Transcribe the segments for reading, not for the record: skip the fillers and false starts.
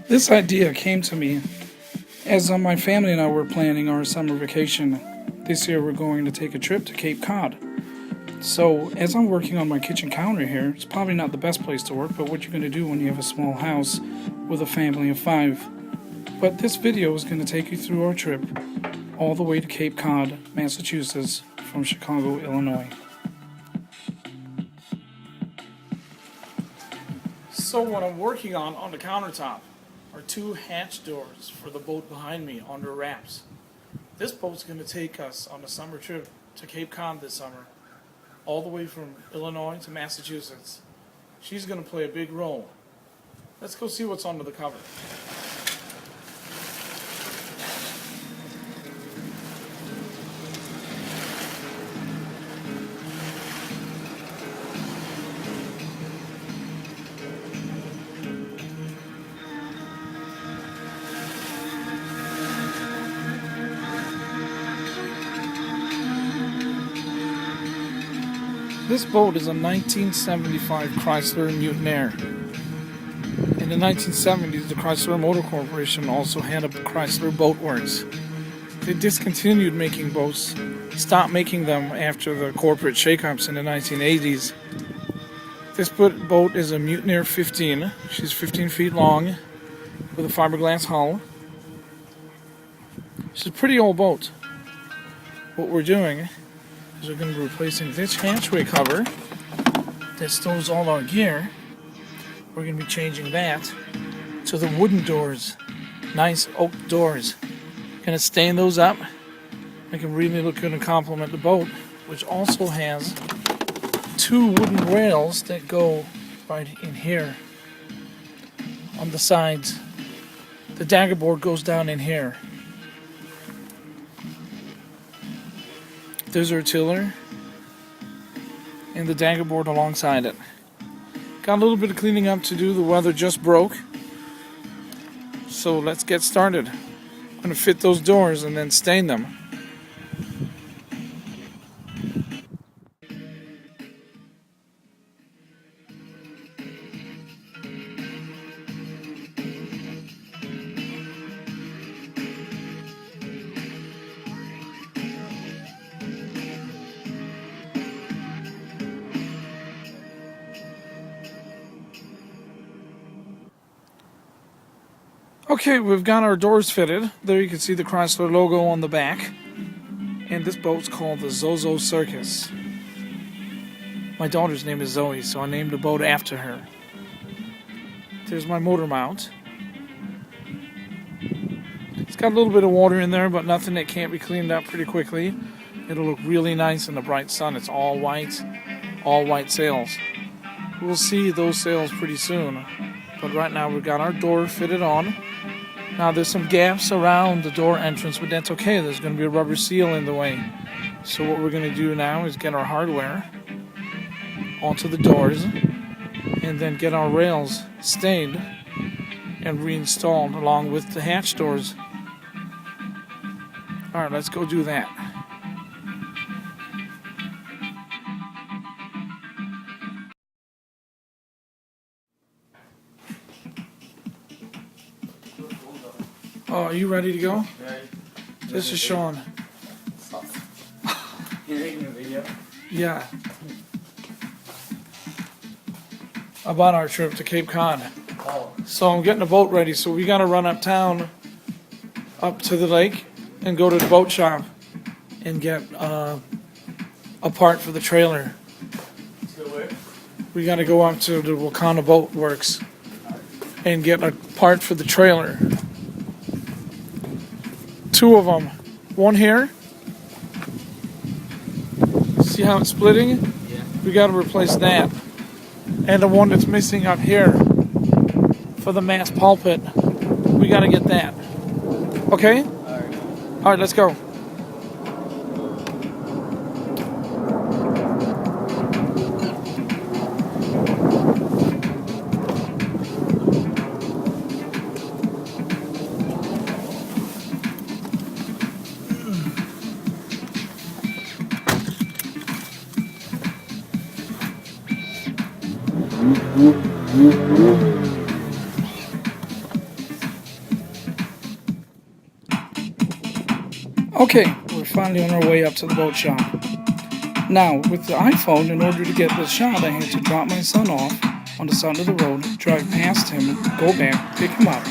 This idea came to me as my family and I were planning our summer vacation. This year we're going to take a trip to Cape Cod. So as I'm working on my kitchen counter here, it's probably not the best place to work, but what you're going to do when you have a small house with a family of 5. But this video is going to take you through our trip all the way to Cape Cod, Massachusetts from Chicago, Illinois. So what I'm working on the countertop are 2 hatch doors for the boat behind me under wraps. This boat's going to take us on a summer trip to Cape Cod this summer, all the way from Illinois to Massachusetts. She's going to play a big role. Let's go see what's under the cover. This boat is a 1975 Chrysler Mutineer. In the 1970s, the Chrysler Motor Corporation also had a Chrysler Boat Works. They discontinued making boats, stopped making them after the corporate shakeups in the 1980s. This boat is a Mutineer 15. She's 15 feet long with a fiberglass hull. She's a pretty old boat. What we're doing is we're going to be replacing this hatchway cover that stores all our gear. We're going to be changing that to the wooden doors, nice oak doors. Going to stain those up, make them really look good and complement the boat, which also has 2 wooden rails that go right in here on the sides. The dagger board goes down in here. There's our tiller and the dagger board alongside it. Got a little bit of cleaning up to do. The weather just broke. So let's get started. I'm going to fit those doors and then stain them. Okay, we've got our doors fitted. There you can see the Chrysler logo on the back. And this boat's called the Zozo Circus. My daughter's name is Zoe, so I named the boat after her. There's my motor mount. It's got a little bit of water in there, but nothing that can't be cleaned up pretty quickly. It'll look really nice in the bright sun. It's all white sails. We'll see those sails pretty soon. But right now we've got our door fitted on. Now there's some gaps around the door entrance, but that's okay. There's going to be a rubber seal in the way. So what we're going to do now is get our hardware onto the doors and then get our rails stained and reinstalled along with the hatch doors. Alright, let's go do that. Oh, are you ready to go? Yeah. This is Sean. You making a video? Yeah. About our trip to Cape Cod. Oh. So I'm getting a boat ready, so we gotta run uptown, up to the lake, and go to the boat shop and get a part for the trailer. To where? We gotta go up to the Wakana Boat Works and get a part for the trailer. 2 of them. One here. See how it's splitting? Yeah. We got to replace that. And the one that's missing up here for the mast pulpit. We got to get that. Okay? Alright. Alright, let's go. Okay, we're finally on our way up to the boat shop. Now, with the iPhone, in order to get this shot, I had to drop my son off on the side of the road, drive past him, go back, pick him up,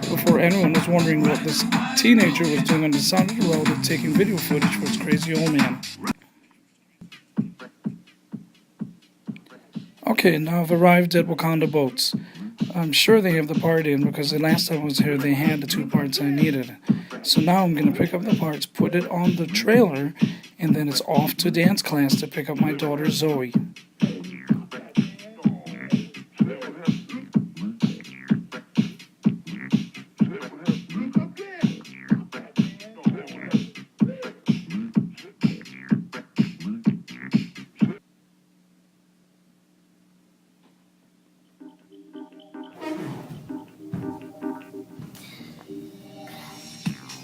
before anyone was wondering what this teenager was doing on the side of the road and taking video footage for his crazy old man. Okay, now I've arrived at Wakanda Boats. I'm sure they have the part in because the last time I was here they had the 2 parts I needed. So now I'm going to pick up the parts, put it on the trailer, and then it's off to dance class to pick up my daughter Zoe.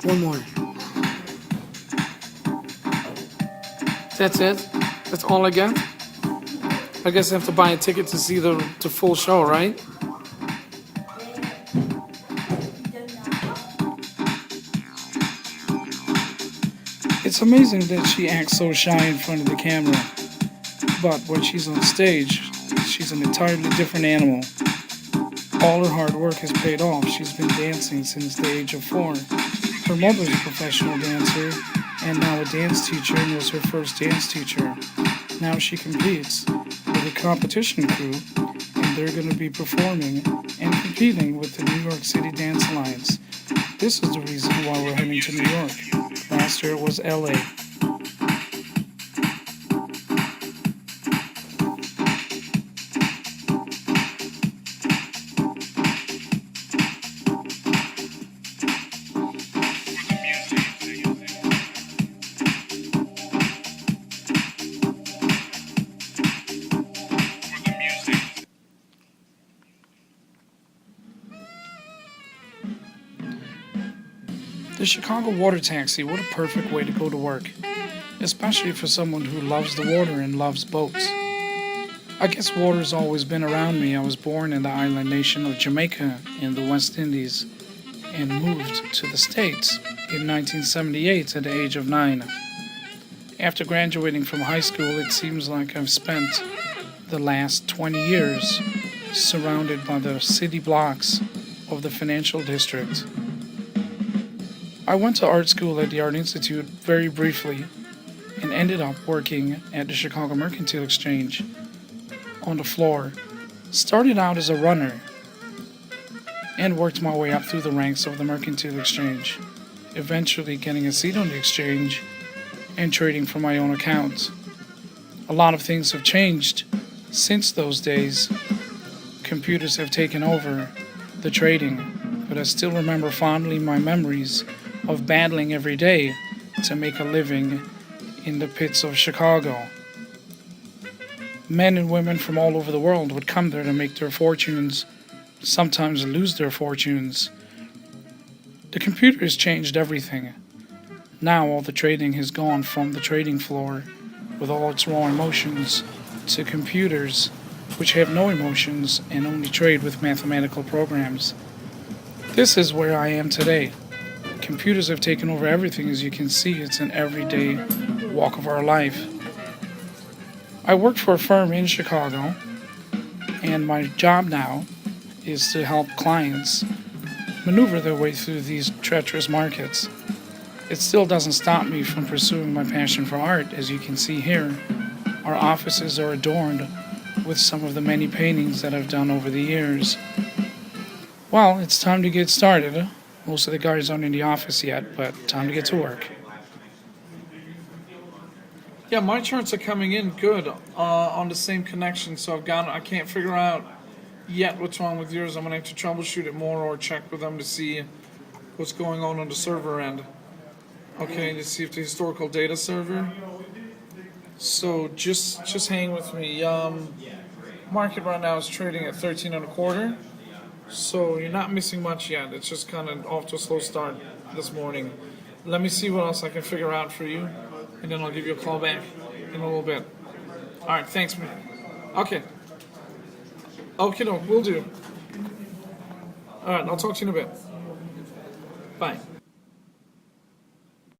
One more. That's it? That's all I get? I guess I have to buy a ticket to see the full show, right? It's amazing that she acts so shy in front of the camera. But when she's on stage, she's an entirely different animal. All her hard work has paid off. She's been dancing since the age of 4. Her mother's a professional dancer and now a dance teacher and was her first dance teacher. Now she competes with a competition crew and they're going to be performing and competing with the New York City Dance Alliance. This is the reason why we're heading to New York. Last year it was LA. The Chicago water taxi, what a perfect way to go to work, especially for someone who loves the water and loves boats. I guess water's always been around me. I was born in the island nation of Jamaica in the West Indies and moved to the States in 1978 at the age of 9. After graduating from high school, it seems like I've spent the last 20 years surrounded by the city blocks of the financial district. I went to art school at the Art Institute very briefly and ended up working at the Chicago Mercantile Exchange on the floor. Started out as a runner and worked my way up through the ranks of the Mercantile Exchange, eventually getting a seat on the exchange and trading for my own account. A lot of things have changed since those days. Computers have taken over the trading, but I still remember fondly my memories of battling every day to make a living in the pits of Chicago. Men and women from all over the world would come there to make their fortunes, sometimes lose their fortunes. The computer has changed everything. Now all the trading has gone from the trading floor with all its raw emotions to computers which have no emotions and only trade with mathematical programs. This is where I am today. Computers have taken over everything. As you can see, it's an everyday walk of our life. I work for a firm in Chicago, and my job now is to help clients maneuver their way through these treacherous markets. It still doesn't stop me from pursuing my passion for art. As you can see here, our offices are adorned with some of the many paintings that I've done over the years. Well, it's time to get started. Most of the guys aren't in the office yet, but time to get to work. Yeah, my charts are coming in good on the same connection, so I can't figure out yet what's wrong with yours. I'm going to have to troubleshoot it more or check with them to see what's going on the server end. Okay, to see if the historical data server. So just hang with me. Market right now is trading at 13 and a quarter. So you're not missing much yet. It's just kind of off to a slow start this morning. Let me see what else I can figure out for you, and then I'll give you a call back in a little bit. All right, thanks, man. Okay. Okay, no, we'll do. All right, I'll talk to you in a bit. Bye.